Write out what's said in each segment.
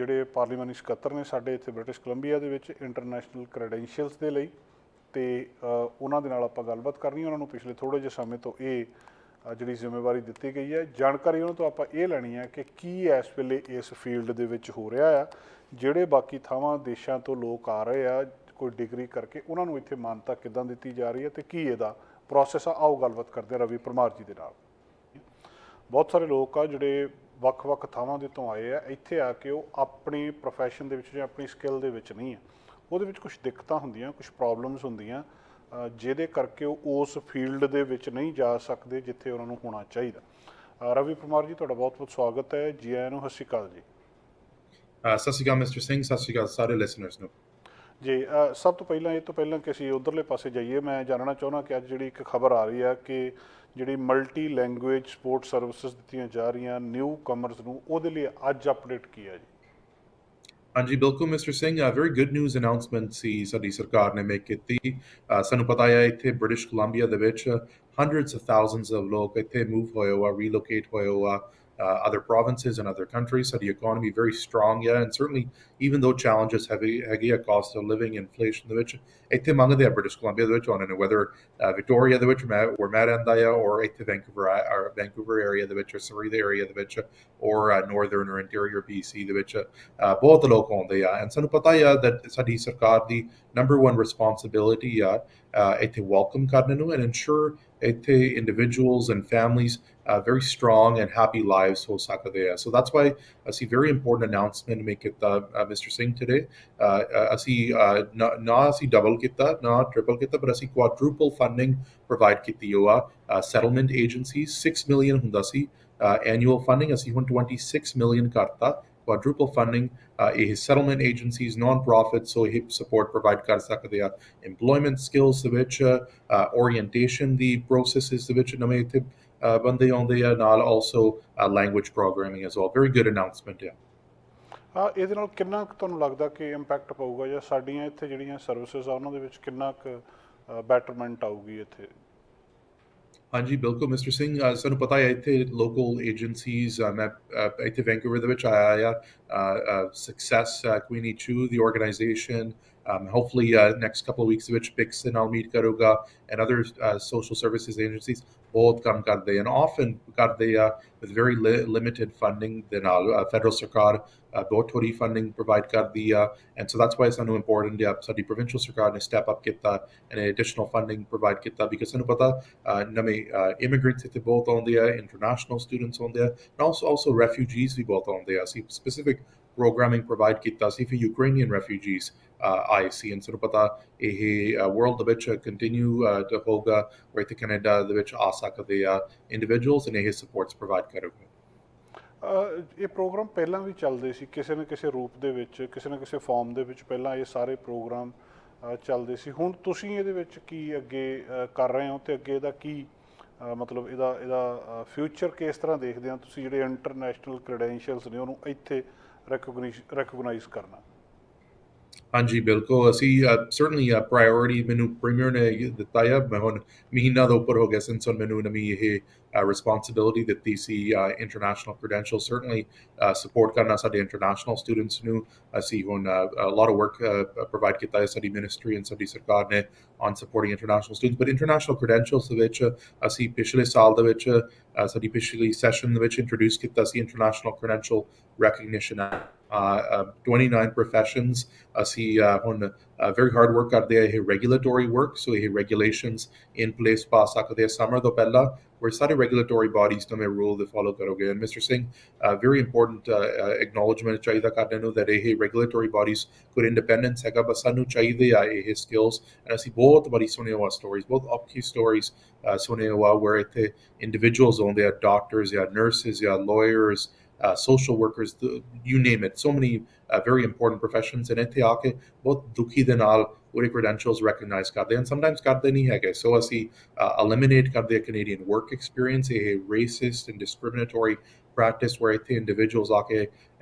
ਜਿਹੜੇ ਪਾਰਲੀਮਾਨੀ ਸਕੱਤਰ ਨੇ ਸਾਡੇ ਇੱਥੇ ਬ੍ਰਿਟਿਸ਼ ਕੋਲੰਬੀਆ ਦੇ ਵਿੱਚ ਇੰਟਰਨੈਸ਼ਨਲ ਕ੍ਰੈਡੈਂਸ਼ੀਅਲਸ ਦੇ ਲਈ, ਅਤੇ ਉਹਨਾਂ ਦੇ ਨਾਲ ਆਪਾਂ ਗੱਲਬਾਤ ਕਰਨੀ। ਉਹਨਾਂ ਨੂੰ ਪਿਛਲੇ ਥੋੜ੍ਹੇ ਜਿਹੇ ਸਮੇਂ ਤੋਂ ਇਹ ਜਿਹੜੀ ਜ਼ਿੰਮੇਵਾਰੀ ਦਿੱਤੀ ਗਈ ਹੈ। ਜਾਣਕਾਰੀ ਉਹਨਾਂ ਤੋਂ ਆਪਾਂ ਇਹ ਲੈਣੀ ਹੈ ਕਿ ਕੀ ਇਸ ਵੇਲੇ ਇਸ ਫੀਲਡ ਦੇ ਵਿੱਚ ਹੋ ਰਿਹਾ ਆ, ਜਿਹੜੇ ਬਾਕੀ ਥਾਵਾਂ ਦੇਸ਼ਾਂ ਤੋਂ ਲੋਕ ਆ ਰਹੇ ਆ ਕੋਈ ਡਿਗਰੀ ਕਰਕੇ, ਉਹਨਾਂ ਨੂੰ ਇੱਥੇ ਮਾਨਤਾ ਕਿੱਦਾਂ ਦਿੱਤੀ ਜਾ ਰਹੀ ਹੈ ਅਤੇ ਕੀ ਇਹਦਾ ਪ੍ਰੋਸੈਸ ਆ। ਆਓ ਗੱਲਬਾਤ ਕਰਦੇ ਰਵੀ ਪਰਮਾਰ ਜੀ ਦੇ ਨਾਲ। ਬਹੁਤ ਸਾਰੇ ਲੋਕ ਆ ਜਿਹੜੇ ਵੱਖ-ਵੱਖ ਥਾਵਾਂ ਦੇ ਤੋਂ ਆਏ ਆ, ਇੱਥੇ ਆ ਕੇ ਉਹ ਆਪਣੀ ਪ੍ਰੋਫੈਸ਼ਨ ਦੇ ਵਿੱਚ ਜਾਂ ਆਪਣੀ ਸਕਿੱਲ ਦੇ ਵਿੱਚ ਨਹੀਂ ਆ, ਉਹਦੇ ਵਿੱਚ ਕੁਛ ਦਿੱਕਤਾਂ ਹੁੰਦੀਆਂ, ਕੁਛ ਪ੍ਰੋਬਲਮਸ ਹੁੰਦੀਆਂ, ਜਿਹਦੇ ਕਰਕੇ ਉਹ ਉਸ ਫੀਲਡ ਦੇ ਵਿੱਚ ਨਹੀਂ ਜਾ ਸਕਦੇ ਜਿੱਥੇ ਉਹਨਾਂ ਨੂੰ ਹੋਣਾ ਚਾਹੀਦਾ। ਰਵੀ ਪਰਮਾਰ ਜੀ, ਤੁਹਾਡਾ ਬਹੁਤ ਬਹੁਤ ਸਵਾਗਤ ਹੈ। ਜੀ ਆਇਆਂ ਨੂੰ। ਸਤਿ ਸ਼੍ਰੀ ਅਕਾਲ ਜੀ। ਸਤਿ ਸ਼੍ਰੀ ਅਕਾਲ ਮਿਸਟਰ ਸਿੰਘ, ਸਤਿ ਸ਼੍ਰੀ ਅਕਾਲ ਸਾਰੇ ਲਿਸਨਰਸ ਨੂੰ। ਜੀ, ਸਭ ਤੋਂ ਪਹਿਲਾਂ ਇਹ ਤੋਂ ਪਹਿਲਾਂ ਕਿ ਅਸੀਂ ਉੱਧਰਲੇ ਪਾਸੇ ਜਾਈਏ, ਮੈਂ ਜਾਣਨਾ ਚਾਹੁੰਦਾ ਕਿ ਅੱਜ ਜਿਹੜੀ ਇੱਕ ਖਬਰ ਆ ਰਹੀ ਆ ਕਿ ਜਿਹੜੀ ਮਲਟੀ ਲੈਂਗੁਏਜ ਸਪੋਰਟ ਸਰਵਿਸਿਜ਼ ਦਿੱਤੀਆਂ ਜਾ ਰਹੀਆਂ ਨਿਊ ਕਮਰਸ ਨੂੰ, ਉਹਦੇ ਲਈ ਅੱਜ ਅਪਡੇਟ ਕੀ ਹੈ ਜੀ? ਹਾਂਜੀ ਬਿਲਕੁਲ mister Singh, very good news announcement ਸੀ ਸਾਡੀ ਸਰਕਾਰ ਨੇ ਮੇਕ ਕੀਤੀ। ਸਾਨੂੰ ਪਤਾ ਹੈ ਇੱਥੇ ਬ੍ਰਿਟਿਸ਼ ਕੋਲੰਬੀਆ ਦੇ ਵਿੱਚ hundreds of thousands of ਲੋਕ ਇੱਥੇ ਮੂਵ ਹੋਏ ਹੋ ਆ, ਰੀਲੋਕੇਟ ਹੋਏ ਹੋ ਆ other provinces and other countries. So the economy very strong, yeah, and certainly even though challenges ਹੈਗੇ ਆ, cost of living, inflation ਦੇ ਵਿੱਚ ਇੱਥੇ ਮੰਗਦੇ ਆ ਬ੍ਰਿਟਿਸ਼ ਕੋਲੰਬੀਆ ਦੇ ਵਿੱਚ ਉਹਨਾਂ ਨੇ, whether ਵਿਕਟੋਰੀਆ ਦੇ ਵਿੱਚ where ਮੈਂ ਰਹਿੰਦਾ ਆ, or ਇੱਥੇ ਵੈਂਕੂਵਰ ਏਰੀਆ ਦੇ ਵਿੱਚ, ਸਰੀ ਦੇ ਏਰੀਆ ਦੇ ਵਿੱਚ, or northern or interior BC ਦੇ ਵਿੱਚ ਬਹੁਤ ਲੋਕ ਆਉਂਦੇ ਆ। and ਸਾਨੂੰ ਪਤਾ ਆ that ਸਾਡੀ ਸਰਕਾਰ ਦੀ number one responsibility ਆ ਇੱਥੇ welcome ਕਰਨ ਨੂੰ and ensure ਇੱਥੇ individuals and families very strong and happy lives ho ਸਕਦੇ ਆ। So that's why ਅਸੀਂ very important announcement make ਕੀਤਾ Mr. Singh today। ਅਸੀਂ ਨਾ ਅਸੀਂ double ਕੀਤਾ, ਨਾ triple ਕੀਤਾ, but ਅਸੀਂ quadruple funding provide ਕੀਤੀ ਹੋ ਆ settlement agencies। 6 million ਹੁੰਦਾ ਸੀ annual funding, ਅਸੀਂ ਹੁਣ 26 million ਕਰਤਾ। quadruple funding ਇਹ settlement agencies, non-profits, so ਇਹ support provide ਕਰ ਸਕਦੇ ਆ employment skills ਦੇ ਵਿੱਚ, orientation ਦੀ processes ਦੇ ਵਿੱਚ ਨਵੇਂ ਇੱਥੇ ਬੰਦੇ ਆਉਂਦੇ ਆ ਨਾਲ, also language programming as well। very good announcement ਆ। ਇਹਦੇ ਨਾਲ ਕਿੰਨਾ ਕੁ ਤੁਹਾਨੂੰ ਲੱਗਦਾ ਕਿ ਇੰਪੈਕਟ ਪਊਗਾ, ਜਾਂ ਸਾਡੀਆਂ ਇੱਥੇ ਜਿਹੜੀਆਂ ਸਰਵਿਸਿਜ਼ ਆ ਉਹਨਾਂ ਦੇ ਵਿੱਚ ਕਿੰਨਾ ਕੁ ਬੈਟਰਮੈਂਟ ਆਊਗੀ ਇੱਥੇ? ਹਾਂਜੀ ਬਿਲਕੁਲ ਮਿਸਟਰ ਸਿੰਘ, ਸਾਨੂੰ ਪਤਾ ਹੈ ਇੱਥੇ ਲੋਕਲ ਏਜੰਸੀਜ਼, ਮੈਂ ਇੱਥੇ ਵੈਂਕੂਵਰ ਦੇ ਵਿੱਚ ਆਇਆ ਆ, ਸਕਸੈਸ ਕੁਈਨੀ ਚੂ ਦੀ organisation, hopefully next couple of weeks ਦੇ ਵਿੱਚ ਪਿਕਸ ਨਾਲ ਮੀਟ ਕਰੂਗਾ, and other social services agencies ਬਹੁਤ ਕੰਮ ਕਰਦੇ and often ਕਰਦੇ ਆ with very limited funding ਦੇ ਨਾਲ। federal ਸਰਕਾਰ ਬਹੁਤ ਥੋੜੀ funding provide ਕਰਦੀ ਆ, and so that's why ਸਾਨੂੰ important ਆ ਸਾਡੀ provincial ਸਰਕਾਰ ਨੇ step up ਕੀਤਾ and additional funding provide ਕੀਤਾ, because ਸਾਨੂੰ ਪਤਾ ਨਵੇਂ immigrants ਇੱਥੇ ਬਹੁਤ ਆਉਂਦੇ ਆ, international students ਆਉਂਦੇ ਆ, and also refugees ਵੀ ਬਹੁਤ ਆਉਂਦੇ ਆ। ਅਸੀਂ specific programming provide ਕੀਤਾ ਸੀ for Ukrainian refugees ਆਏ ਸੀ, and ਸਾਨੂੰ ਪਤਾ ਇਹ world ਦੇ ਵਿੱਚ continue ਹੋਗਾ, or ਇੱਥੇ ਕੈਨੇਡਾ ਦੇ ਵਿੱਚ ਆ ਸਕਦੇ ਆ individuals, and ਇਹ supports provide ਕਰੂਗਾ। ਇਹ ਪ੍ਰੋਗਰਾਮ ਪਹਿਲਾਂ ਵੀ ਚੱਲਦੇ ਸੀ ਕਿਸੇ ਨਾ ਕਿਸੇ ਰੂਪ ਦੇ ਵਿੱਚ, ਕਿਸੇ ਨਾ ਕਿਸੇ ਫਾਰਮ ਦੇ ਵਿੱਚ, ਪਹਿਲਾਂ ਇਹ ਸਾਰੇ ਪ੍ਰੋਗਰਾਮ ਚੱਲਦੇ ਸੀ। ਹੁਣ ਤੁਸੀਂ ਇਹਦੇ ਵਿੱਚ ਕੀ ਅੱਗੇ ਕਰ ਰਹੇ ਹੋ, ਅਤੇ ਅੱਗੇ ਇਹਦਾ ਕੀ ਮਤਲਬ ਇਹਦਾ ਫਿਊਚਰ ਕਿਸ ਤਰ੍ਹਾਂ ਦੇਖਦੇ ਹੋ ਤੁਸੀਂ, ਜਿਹੜੇ ਇੰਟਰਨੈਸ਼ਨਲ ਕ੍ਰੈਡੈਂਸ਼ੀਅਲਸ ਨੇ ਉਹਨੂੰ ਇੱਥੇ ਰੈਕੋਗਨਾਈਜ਼ ਕਰਨਾ? ਹਾਂਜੀ ਬਿਲਕੁਲ, ਅਸੀਂ certainly priority ਮੈਨੂੰ ਪ੍ਰੀਮੀਅਰ ਨੇ ਦਿੱਤਾ ਆ। ਮੈਂ ਹੁਣ ਮਹੀਨਾ ਤੋਂ ਉੱਪਰ ਹੋ ਗਿਆ since ਹੁਣ ਮੈਨੂੰ ਨਵੀਂ ਇਹ responsibility ਦਿੱਤੀ ਸੀ international credentials, certainly support ਕਰਨਾ ਸਾਡੇ international students ਨੂੰ। ਅਸੀਂ ਹੁਣ a lot of work provide ਕੀਤਾ ਹੈ ਸਾਡੀ ministry and ਸਾਡੀ ਸਰਕਾਰ ਨੇ on supporting international students, but international credentials ਦੇ ਵਿੱਚ ਅਸੀਂ ਪਿਛਲੇ ਸਾਲ ਦੇ ਵਿੱਚ ਸਾਡੀ ਪਿਛਲੀ ਸੈਸ਼ਨ ਦੇ ਵਿੱਚ introduce ਕੀਤਾ ਸੀ international credential recognition 29 professions। ਅਸੀਂ ਹੁਣ very hard work ਕਰਦੇ ਆ ਇਹ regulatory work, so ਇਹ regulations in place ਪਾ ਸਕਦੇ ਆ summer ਤੋਂ ਪਹਿਲਾਂ, where ਸਾਰੇ regulatory bodies ਨਵੇਂ rule ਦੇ follow ਕਰੋਗੇ। and Mr. Singh, very important acknowledgement ਚਾਹੀਦਾ ਕਰਨ ਨੂੰ that ਇਹ regulatory bodies ਕੋਈ independence ਹੈਗਾ, ਬਸ ਸਾਨੂੰ ਚਾਹੀਦੇ ਆ ਇਹ skills। and ਅਸੀਂ ਬਹੁਤ ਬੜੀ ਸੁਣੇ ਹੋਆ stories, ਬਹੁਤ ਔਖੀ stories ਸੁਣੇ ਹੋਆ where ਇੱਥੇ individuals ਆਉਂਦੇ ਆ, doctors ਜਾਂ nurses ਜਾਂ lawyers, social workers, you name it, so many very important professions, and ਇੱਥੇ ਆ ਕੇ ਬਹੁਤ ਦੁਖੀ ਦੇ ਨਾਲ ਉਹਦੇ credentials recognize ਕਰਦੇ ਹਨ, sometimes ਕਰਦੇ ਨਹੀਂ ਹੈਗੇ। ਸੋ ਅਸੀਂ eliminate ਕਰਦੇ Canadian work experience, ਇਹ racist and discriminatory practice where ਇੱਥੇ individuals ਆ ਕੇ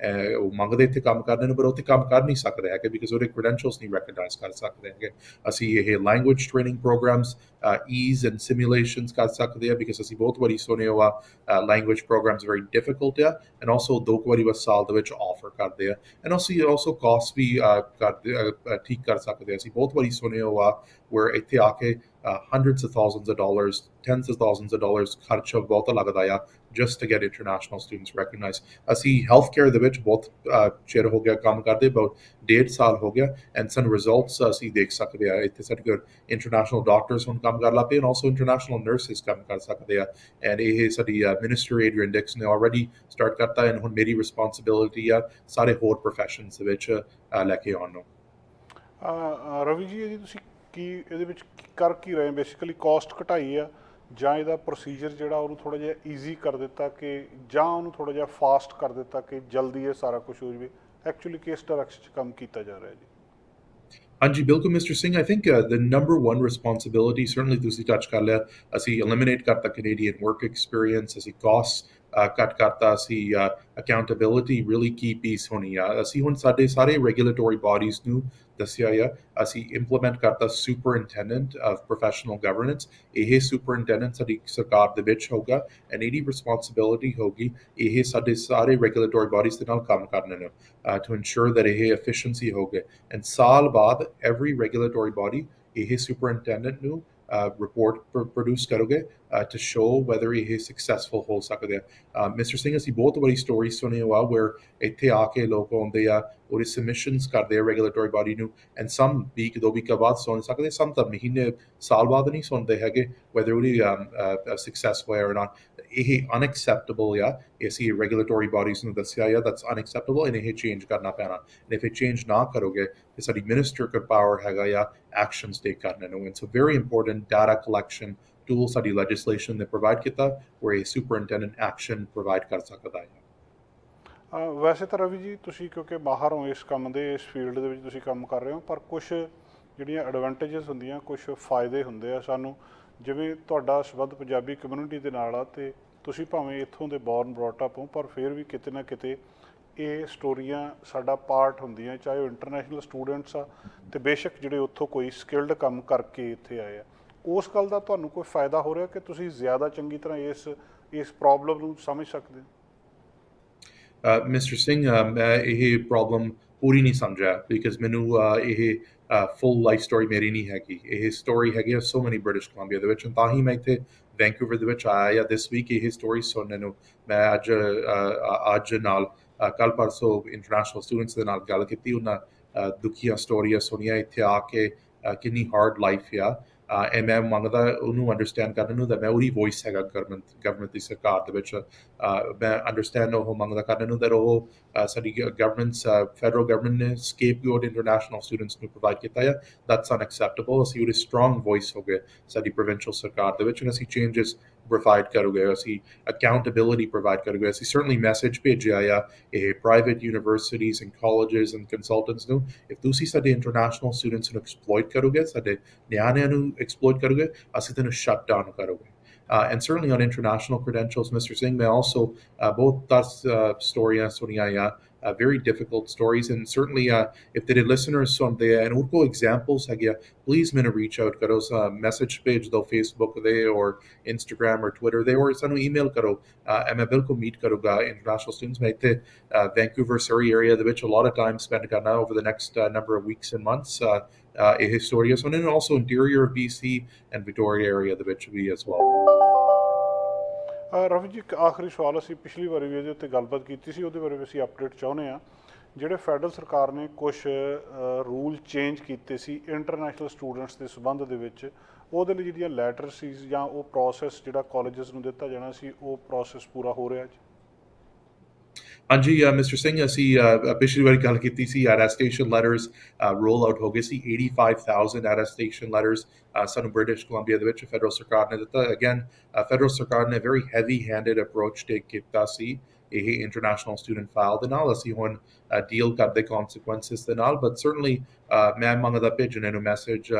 ਉਹ ਮੰਗਦੇ ਇੱਥੇ ਕੰਮ ਕਰਦੇ ਨੇ ਪਰ ਉੱਥੇ ਕੰਮ ਕਰ ਨਹੀਂ ਸਕਦੇ ਹੈਗੇ ਬਿਕਾਜ਼ ਉਹਦੇ credentials ਨਹੀਂ recognize ਕਰ ਸਕਦੇ ਹੈਗੇ। ਅਸੀਂ ਇਹ language training programs, ease and simulations ਕਰ ਸਕਦੇ ਆ ਬਿਕਾਜ਼ ਅਸੀਂ ਬਹੁਤ ਵਾਰੀ ਸੁਣਿਆ ਵਾ language programs very difficult ਆ and also 2 ਵਾਰੀ ਬਸ ਸਾਲ ਦੇ ਵਿੱਚ offer ਕਰਦੇ ਆ and also cost ਵੀ ਠੀਕ ਕਰ ਸਕਦੇ ਆ। ਅਸੀਂ ਬਹੁਤ ਵਾਰੀ ਸੁਣਿਆ ਵਾ where ਇੱਥੇ ਆ ਕੇ hundreds of thousands of dollars, tens of thousands of dollars ਖਰਚਾ ਬਹੁਤ ਲੱਗਦਾ ਆ just to get international students recognized। ਅਸੀਂ healthcare ਦੇ ਵਿੱਚ ਬਹੁਤ ਚਿਰ ਹੋ ਗਿਆ ਕੰਮ ਕਰਦੇ, about 1.5 ਸਾਲ ਹੋ ਗਿਆ and some results ਅਸੀਂ ਦੇਖ ਸਕਦੇ ਆ। ਇੱਥੇ ਸਾਡੇ ਕੋਲ international doctors ਹੁਣ ਕੰਮ ਕਰ ਲਾ ਪਏ and also international nurses ਕੰਮ ਕਰ ਸਕਦੇ ਆ and ਇਹ ਸਾਡੀ minister Adrian Dix ਨੇ already start ਕਰਤਾ and ਹੁਣ ਮੇਰੀ responsibility ਆ ਸਾਰੇ ਹੋਰ professions ਦੇ ਵਿੱਚ ਲੈ ਕੇ ਆਉਣ ਨੂੰ। ਰਵੀ ਜੀ ਜੀ ਤੁਸੀਂ ਕੀ ਇਹਦੇ ਵਿੱਚ ਕਰ ਕੀ ਰਹੇ ਬੇਸਿਕਲੀ ਕਾਸਟ ਘਟਾਈ ਆ ਜਾਂ ਇਹਦਾ ਪ੍ਰੋਸੀਜਰ ਜਿਹੜਾ ਉਹਨੂੰ ਥੋੜਾ ਜਿਹਾ ਈਜ਼ੀ ਕਰ ਦਿੱਤਾ ਕਿ ਜਾਂ ਉਹਨੂੰ ਥੋੜਾ ਜਿਹਾ ਫਾਸਟ ਕਰ ਦਿੱਤਾ ਕਿ ਜਲਦੀ ਇਹ ਸਾਰਾ ਕੁਝ ਹੋ ਜਾਵੇ ਐਕਚੁਅਲੀ ਕਿਸ ਡਾਇਰੈਕਸ਼ਨ 'ਚ ਕੰਮ ਕੀਤਾ ਜਾ ਰਿਹਾ ਜੀ? ਹਾਂਜੀ ਬਿਲਕੁਲ mister Singh, I think the number one responsibility certainly ਤੁਸੀਂ touch ਕਰ ਲਿਆ, ਅਸੀਂ eliminate ਕਰਤਾ Canadian work experience, ਅਸੀਂ costs cut ਕਰਤਾ, ਅਸੀਂ accountability really key piece ਹੋਣੀ ਆ। ਅਸੀਂ ਹੁਣ ਸਾਡੇ ਸਾਰੇ regulatory bodies ਨੂੰ ਦੱਸਿਆ ਆ, ਅਸੀਂ implement ਕਰਤਾ superintendent of professional governance। ਇਹ superintendent ਸਾਡੀ ਸਰਕਾਰ ਦੇ ਵਿੱਚ ਹੋਊਗਾ and ਇਹਦੀ responsibility ਹੋਗੀ ਇਹ ਸਾਡੇ ਸਾਰੇ regulatory bodies ਦੇ ਨਾਲ ਕੰਮ ਕਰਨ ਨੂੰ to ensure that ਇਹ efficiency ਹੋਗੇ and ਸਾਲ ਬਾਅਦ every regulatory body ਇਹ superintendent ਨੂੰ report produce ਕਰੋਗੇ to show whether ਇਹ successful ਹੋ ਸਕਦੇ ਆ। ਮਿਸਟਰ ਸਿੰਘ ਅਸੀਂ ਬਹੁਤ ਵਾਰੀ ਸਟੋਰੀ ਸੁਣੇ ਆ where ਇੱਥੇ ਆ ਕੇ ਲੋਕ ਆਉਂਦੇ ਆ ਉਹਦੇ submissions ਕਰਦੇ ਆ regulatory body ਨੂੰ and some week 2 ਵੀਕਾਂ ਬਾਅਦ ਸੁਣ ਸਕਦੇ, some ਤਾਂ ਮਹੀਨੇ ਸਾਲ ਬਾਅਦ ਨਹੀਂ ਸੁਣਦੇ ਹੈਗੇ whether ਉਹਦੀ success ਹੋਇਆ or not। ਇਹ unacceptable ਆ, ਅਸੀਂ regulatory bodies ਨੂੰ ਦੱਸਿਆ ਆ that's unacceptable and ਇਹ change ਕਰਨਾ ਪੈਣਾ and if ਇਹ change ਨਾ ਕਰੋਗੇ ਤੇ ਸਾਡੀ minister ਕੋਲ power ਹੈਗਾ ਆ actions take ਕਰਨ ਨੂੰ and so very important data collection tool ਸਾਡੀ legislation ਨੇ provide ਕੀਤਾ where a superintendent action provide ਕਰ ਸਕਦਾ ਹੈ। ਵੈਸੇ ਤਾਂ ਰਵੀ ਜੀ ਤੁਸੀਂ ਕਿਉਂਕਿ ਬਾਹਰ ਹੋ ਇਸ ਕੰਮ ਦੇ ਇਸ ਫੀਲਡ ਦੇ ਵਿੱਚ ਤੁਸੀਂ ਕੰਮ ਕਰ ਰਹੇ ਹੋ ਪਰ ਕੁਝ ਜਿਹੜੀਆਂ ਐਡਵਾਂਟੇਜਸ ਹੁੰਦੀਆਂ ਕੁਝ ਫਾਇਦੇ ਹੁੰਦੇ ਆ ਸਾਨੂੰ, ਜਿਵੇਂ ਤੁਹਾਡਾ ਸੰਬੰਧ ਪੰਜਾਬੀ ਕਮਿਊਨਿਟੀ ਦੇ ਨਾਲ ਆ ਤੇ ਤੁਸੀਂ ਭਾਵੇਂ ਇੱਥੋਂ ਦੇ ਬੋਰਨ ਬਰੌਟ ਅਪ ਹੋ ਪਰ ਫਿਰ ਵੀ ਕਿਤੇ ਨਾ ਕਿਤੇ ਇਹ ਸਟੋਰੀਆਂ ਸਾਡਾ ਪਾਰਟ ਹੁੰਦੀਆਂ, ਚਾਹੇ ਉਹ ਇੰਟਰਨੈਸ਼ਨਲ ਸਟੂਡੈਂਟਸ ਆ ਤੇ ਬੇਸ਼ੱਕ ਜਿਹੜੇ ਉੱਥੋਂ ਕੋਈ ਸਕਿਲਡ ਕੰਮ ਕਰਕੇ ਇੱਥੇ ਆਏ ਆ। ਉਸ ਗੱਲ ਦਾ ਤੁਹਾਨੂੰ ਕੋਈ ਫਾਇਦਾ ਹੋ ਰਿਹਾ ਕਿ ਤੁਸੀਂ ਜ਼ਿਆਦਾ ਚੰਗੀ ਤਰ੍ਹਾਂ ਇਸ ਪ੍ਰੋਬਲਮ ਨੂੰ ਸਮਝ ਸਕਦੇ ਹੋ? ਮਿਸਟਰ ਸਿੰਘ ਮੈਂ ਇਹ ਪ੍ਰੋਬਲਮ ਪੂਰੀ ਨਹੀਂ ਸਮਝਿਆ ਬਿਕਾਜ਼ ਮੈਨੂੰ ਇਹ ਫੁੱਲ ਲਾਈਫ ਸਟੋਰੀ ਮੇਰੀ ਨਹੀਂ ਹੈਗੀ, ਇਹ ਸਟੋਰੀ ਹੈਗੀ ਸੋ ਮੈਨੀ ਬ੍ਰਿਟਿਸ਼ ਕੋਲੰਬੀਆ ਦੇ ਵਿੱਚ ਤਾਂ ਹੀ ਮੈਂ ਇੱਥੇ ਵੈਂਕੂਵਰ ਦੇ ਵਿੱਚ ਆਇਆ ਦਿਸ ਵੀਕ ਇਹ ਸਟੋਰੀ ਸੁਣਨ ਨੂੰ। ਮੈਂ ਅੱਜ ਨਾਲ ਕੱਲ੍ਹ ਪਰਸੋਂ ਇੰਟਰਨੈਸ਼ਨਲ ਸਟੂਡੈਂਟਸ ਦੇ ਨਾਲ ਗੱਲ ਕੀਤੀ, ਉਹਨਾਂ ਦੁਖੀਆਂ ਸਟੋਰੀਆਂ ਸੁਣੀਆਂ ਇੱਥੇ ਆ ਕੇ ਕਿੰਨੀ ਹਾਰਡ ਲਾਈਫ ਆ and ਮੈਂ ਮੰਗਦਾ ਉਹਨੂੰ ਅੰਡਰਸਟੈਂਡ ਕਰਨ ਨੂੰ that ਮੈਂ ਉਹਦੀ ਵੋਇਸ ਹੈਗਾ ਗਵਰਨਮੈਂਟ ਦੀ ਸਰਕਾਰ ਦੇ ਵਿੱਚ ਮੈਂ ਅੰਡਰਸਟੈਂਡ ਉਹ ਮੰਗਦਾ ਕਰਨ ਨੂੰ that ਉਹ ਸਾਡੀ ਗਵਰਨਮੈਂਟਸ ਫੈਡਰਲ ਗਵਰਨਮੈਂਟ ਨੇ ਸਕੇਪਗੋਟ ਇੰਟਰਨੈਸ਼ਨਲ ਸਟੂਡੈਂਟਸ ਨੂੰ ਪ੍ਰੋਵਾਈਡ ਕੀਤਾ ਆ that's unacceptable। ਅਸੀਂ ਉਹਦੀ ਸਟਰੋਂਗ ਵੋਇਸ ਹੋ ਗਏ ਸਾਡੀ ਪ੍ਰੋਵਿੰਸ਼ੀਅਲ ਸਰਕਾਰ ਦੇ ਵਿੱਚ and ਅਸੀਂ ਚੇਂਜਸ ਪ੍ਰੋਵਾਈਡ ਕਰੋਗੇ, ਅਸੀਂ ਅਕਾਊਂਟੇਬਿਲਿਟੀ ਪ੍ਰੋਵਾਈਡ ਕਰੋਗੇ। ਅਸੀਂ ਸਰਟਨਲੀ ਮੈਸੇਜ ਭੇਜਿਆ ਆ ਇਹ private universities and colleges and consultants ਨੂੰ if ਤੁਸੀਂ ਸਾਡੇ ਇੰਟਰਨੈਸ਼ਨਲ ਸਟੂਡੈਂਟਸ ਨੂੰ ਐਕਸਪਲੋਇਟ ਕਰੋਗੇ, ਸਾਡੇ ਨਿਆਣਿਆਂ ਨੂੰ ਐਕਸਪਲੋਇਟ ਕਰੋਗੇ, ਅਸੀਂ ਤੈਨੂੰ ਸ਼ਟ ਡਾਊਨ ਕਰੋਗੇ। And certainly on international credentials, Mr. Singh, may also both stories sunia very difficult stories, and certainly if there are listeners on there and urko examples hagia, please mena reach out karo sa message page do Facebook de or Instagram or Twitter de or sanu email karo main bilkul meet karuga international students mein the Vancouver Surrey area the which a lot of time spent karna over the next number of weeks and months a historias and also interior of BC and Victoria area the which we as well। Ravi ਜੀ ਇੱਕ ਆਖਰੀ ਸਵਾਲ, ਅਸੀਂ ਪਿਛਲੀ ਵਾਰੀ ਵੀ ਇਹਦੇ ਉੱਤੇ ਗੱਲਬਾਤ ਕੀਤੀ ਸੀ, ਉਹਦੇ ਬਾਰੇ ਵੀ ਅਸੀਂ ਅਪਡੇਟ ਚਾਹੁੰਦੇ ਹਾਂ। ਜਿਹੜੇ ਫੈਡਰਲ ਸਰਕਾਰ ਨੇ ਕੁਝ ਰੂਲ ਚੇਂਜ ਕੀਤੇ ਸੀ ਇੰਟਰਨੈਸ਼ਨਲ ਸਟੂਡੈਂਟਸ ਦੇ ਸੰਬੰਧ ਦੇ ਵਿੱਚ, ਉਹਦੇ ਲਈ ਜਿਹੜੀਆਂ ਲੈਟਰ ਸੀ ਜਾਂ ਉਹ ਪ੍ਰੋਸੈਸ ਜਿਹੜਾ ਕਾਲਜਸ ਨੂੰ ਦਿੱਤਾ ਜਾਣਾ ਸੀ ਉਹ ਪ੍ਰੋਸੈਸ ਪੂਰਾ ਹੋ ਰਿਹਾ ਜੀ? ਹਾਂਜੀ ਮਿਸਟਰ ਸਿੰਘ, ਅਸੀਂ ਪਿਛਲੀ ਵਾਰੀ ਗੱਲ ਕੀਤੀ ਸੀ ਅਰੈਸਟੇਸ਼ਨ ਲੈਟਰਸ ਰੋਲ ਆਊਟ ਹੋ ਗਏ ਸੀ 85,000 ਅਰੈਸਟੇਸ਼ਨ ਲੈਟਰਸ ਸਾਨੂੰ ਬ੍ਰਿਟਿਸ਼ ਕੋਲੰਬੀਆ ਦੇ ਵਿੱਚ ਫੈਡਰਲ ਸਰਕਾਰ ਨੇ ਦਿੱਤਾ। ਅਗੇਨ ਫੈਡਰਲ ਸਰਕਾਰ ਨੇ ਵੈਰੀ ਹੈਵੀ ਹੈਂਡਡ ਅਪਰੋਚ ਟੇਕ ਕੀਤਾ ਸੀ ਇਹ ਇੰਟਰਨੈਸ਼ਨਲ ਸਟੂਡੈਂਟ ਫਾਈਲ ਦੇ ਨਾਲ ਅਸੀਂ ਹੁਣ ਡੀਲ ਕਰਦੇ ਕਨਸੀਕੁਐਂਸਿਸ ਦੇ ਨਾਲ ਬਟ ਸਰਟਨਲੀ ਮੈਂ ਮੰਗਦਾ ਭੇਜਣ ਇਹਨੂੰ ਮੈਸੇਜ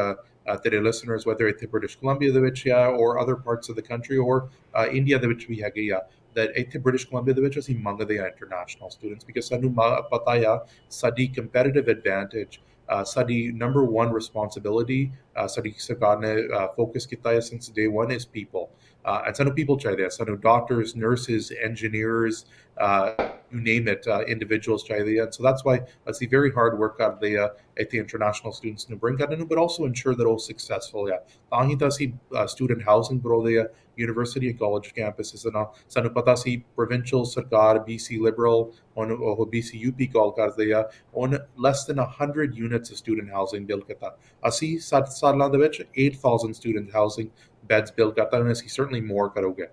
ਤੇਰੇ ਲਿਸਨਰਸ ਵੈਦਰ ਇੱਥੇ ਬ੍ਰਿਟਿਸ਼ ਕੋਲੰਬੀਆ ਦੇ ਵਿੱਚ ਆ ਔਰ other parts of the country ਔਰ ਇੰਡੀਆ ਦੇ ਵਿੱਚ ਵੀ ਹੈਗੇ ਆ that ਇੱਥੇ ਬ੍ਰਿਟਿਸ਼ ਕੋਲੰਬੀਆ ਦੇ ਵਿੱਚ ਅਸੀਂ ਮੰਗਦੇ ਆ ਇੰਟਰਨੈਸ਼ਨਲ ਸਟੂਡੈਂਟਸ ਬਿਕਾਜ਼ ਸਾਨੂੰ ਪਤਾ ਆ ਸਾਡੀ ਕੰਪੈਟੀਟਿਵ ਐਡਵਾਂਟੇਜ ਸਾਡੀ ਨੰਬਰ 1 ਰਿਸਪੌਂਸਿਬਿਲਿਟੀ ਸਾਡੀ ਸਰਕਾਰ ਨੇ ਫੋਕਸ ਕੀਤਾ ਹੈ since day 1 is people and ਸਾਨੂੰ ਪੀਪਲ ਚਾਹੀਦੇ ਆ ਸਾਨੂੰ doctors nurses engineers you name it, individuals ਚਾਹੀਦੇ ਆ so that's why ਅਸੀਂ very hard work ਕਰਦੇ ਆ ਇੱਥੇ ਇੰਟਰਨੈਸ਼ਨਲ ਸਟੂਡੈਂਟਸ ਨੂੰ ਬ੍ਰਿੰਗ ਕਰਨ ਨੂੰ but also ensure that ਉਹ successful ਆ ਤਾਂ ਹੀ ਤਾਂ ਅਸੀਂ ਸਟੂਡੈਂਟ ਹਾਊਸਿੰਗ ਬਣਾਉਂਦੇ ਆ ਯੂਨੀਵਰਸਿਟੀ ਐਂਡ ਕਾਲਜ ਕੈਂਪਸਿਸ ਨਾਲ ਸਾਨੂੰ ਪਤਾ ਸੀ ਪ੍ਰੋਵਿੰਸ਼ੀਅਲ ਸਰਕਾਰ BC ਲਿਬਰਲ ਹੁਣ ਉਹ BC UP ਕਾਲ ਕਰਦੇ ਆ on less than 100 units of student housing built ਕੀਤਾ ਅਸੀਂ 7 ਸਾਲਾਂ ਦੇ ਵਿੱਚ 8,000 student housing beds built ਕੀਤਾ and ਅਸੀਂ certainly more ਕਰੋਗੇ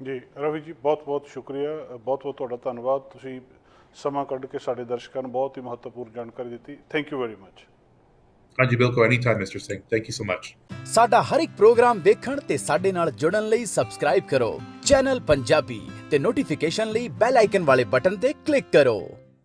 ਜੀ ਰਵੀ ਜੀ ਬਹੁਤ ਬਹੁਤ ਸ਼ੁਕਰੀਆ ਬਹੁਤ ਬਹੁਤ ਤੁਹਾਡਾ ਧੰਨਵਾਦ ਤੁਸੀਂ ਸਮਾਂ ਕੱਢ ਕੇ ਸਾਡੇ ਦਰਸ਼ਕਾਂ ਨੂੰ ਬਹੁਤ ਹੀ ਮਹੱਤਵਪੂਰਨ ਜਾਣਕਾਰੀ ਦਿੱਤੀ ਥੈਂਕ ਯੂ ਵੈਰੀ ਮਚ ਹਾਂਜੀ ਬਿਲਕੁਲ any time mister Singh thank you so much ਸਾਡਾ ਹਰ ਇੱਕ ਪ੍ਰੋਗਰਾਮ ਵੇਖਣ ਤੇ ਸਾਡੇ ਨਾਲ ਜੁੜਨ ਲਈ ਸਬਸਕ੍ਰਾਈਬ ਕਰੋ ਚੈਨਲ ਪੰਜਾਬੀ ਤੇ ਨੋਟੀਫਿਕੇਸ਼ਨ ਲਈ ਬੈਲ ਆਈਕਨ ਵਾਲੇ ਬਟਨ ਤੇ ਕਲਿੱਕ ਕਰੋ